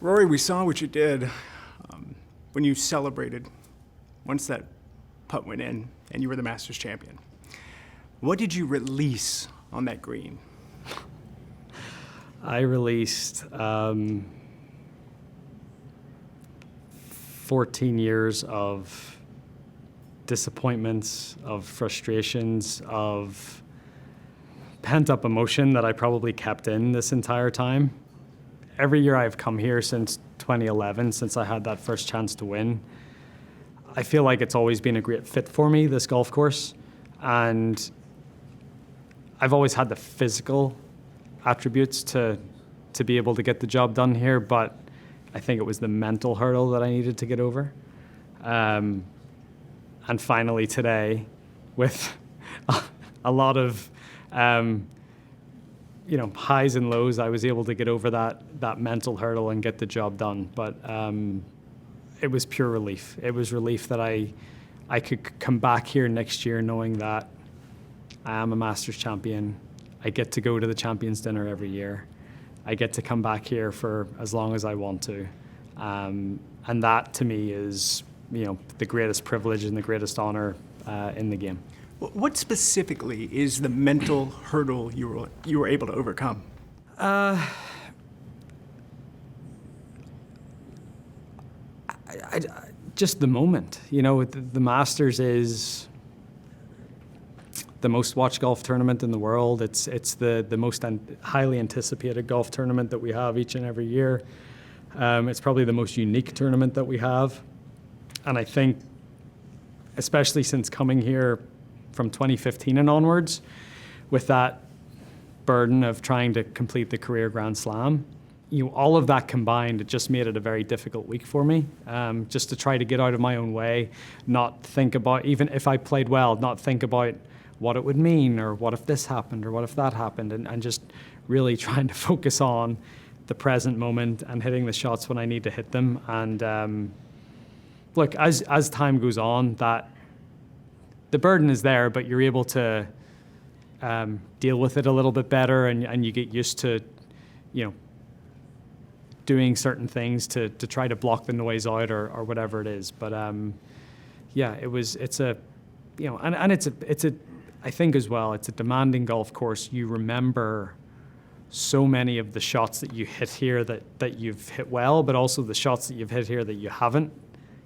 Rory, we saw what you did when you celebrated once that putt went in and you were the Masters champion. What did you release on that green? I released 14 years of disappointments, of frustrations, of pent-up emotion that I probably kept in this entire time. Every year I've come here since 2011, since I had that first chance to win, I feel like it's always been a great fit for me, this golf course. And I've always had the physical attributes to be able to get the job done here, but I think it was the mental hurdle that I needed to get over. And finally today, with a lot of highs and lows, I was able to get over that mental hurdle and get the job done. But it was pure relief. It was relief that I could come back here next year knowing that I am a Masters champion. I get to go to the Champions Dinner every year. I get to come back here for as long as I want to. And that to me is, the greatest privilege and the greatest honor in the game. What specifically is the mental hurdle you were able to overcome? Just the moment. The Masters is the most watched golf tournament in the world. It's the most highly anticipated golf tournament that we have each and every year. It's probably the most unique tournament that we have. And I think, especially since coming here from 2015 and onwards, with that burden of trying to complete the career Grand Slam, all of that combined, it just made it a very difficult week for me. Just to try to get out of my own way, not think about, even if I played well, not think about what it would mean, or what if this happened, or what if that happened, and just really trying to focus on the present moment and hitting the shots when I need to hit them. And look, as time goes on, that the burden is there, but you're able to deal with it a little bit better, and you get used to, doing certain things to try to block the noise out, or whatever it is. But I think as well, it's a demanding golf course. You remember so many of the shots that you hit here that you've hit well, but also the shots that you've hit here that you haven't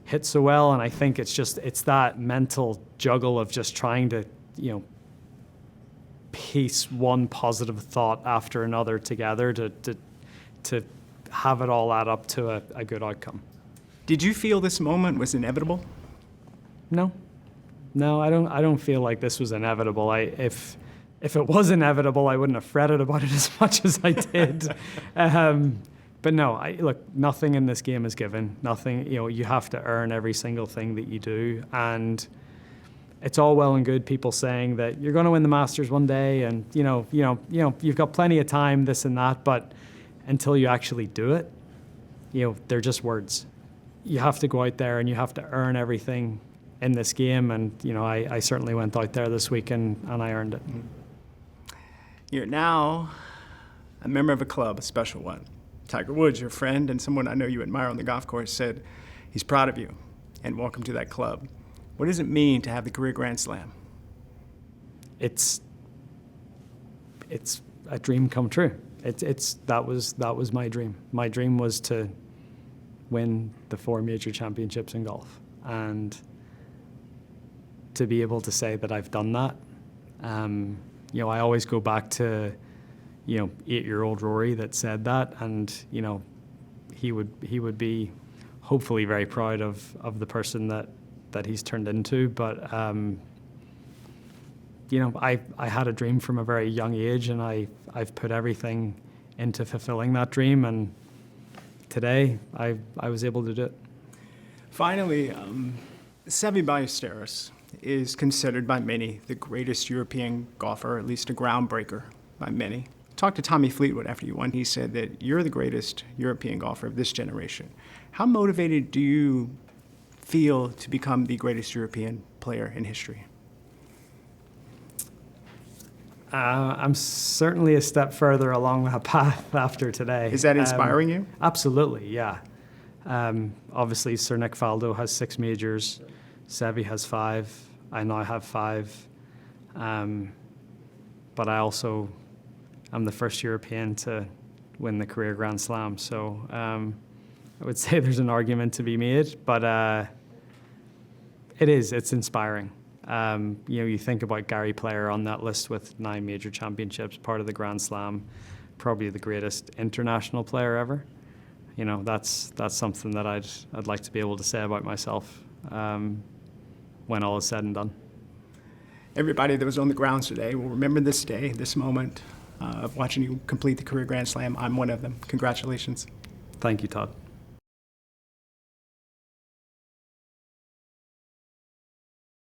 hit so well. And I think it's that mental juggle of just trying to, piece one positive thought after another together to have it all add up to a good outcome. Did you feel this moment was inevitable? No, I don't feel like this was inevitable. If it was inevitable, I wouldn't have fretted about it as much as I did. But no, look, nothing in this game is given. Nothing, you have to earn every single thing that you do. And it's all well and good people saying that you're going to win the Masters one day, and you've got plenty of time, this and that. But until you actually do it, they're just words. You have to go out there and you have to earn everything in this game. And I certainly went out there this week and I earned it. You're now a member of a club, a special one. Tiger Woods, your friend and someone I know you admire on the golf course, said he's proud of you and welcome to that club. What does it mean to have the career Grand Slam? It's a dream come true. That was my dream. My dream was to win the 4 major championships in golf, and to be able to say that I've done that. I always go back to 8-year-old Rory that said that, and he would be hopefully very proud of the person that he's turned into. But I had a dream from a very young age, and I've put everything into fulfilling that dream, and today I was able to do it. Finally, Seve Ballesteros is considered by many the greatest European golfer, at least a groundbreaker by many. Talked to Tommy Fleetwood after you won. He said that you're the greatest European golfer of this generation. How motivated do you feel to become the greatest European player in history? I'm certainly a step further along that path after today. Is that inspiring you? Absolutely, yeah. Obviously, Sir Nick Faldo has 6 majors. Seve has 5. I now have 5. But I also am the first European to win the career Grand Slam. So I would say there's an argument to be made, but it's inspiring. You think about Gary Player on that list with 9 major championships, part of the Grand Slam, probably the greatest international player ever. That's something that I'd like to be able to say about myself when all is said and done. Everybody that was on the grounds today will remember this day, this moment of watching you complete the career Grand Slam. I'm one of them. Congratulations. Thank you, Todd.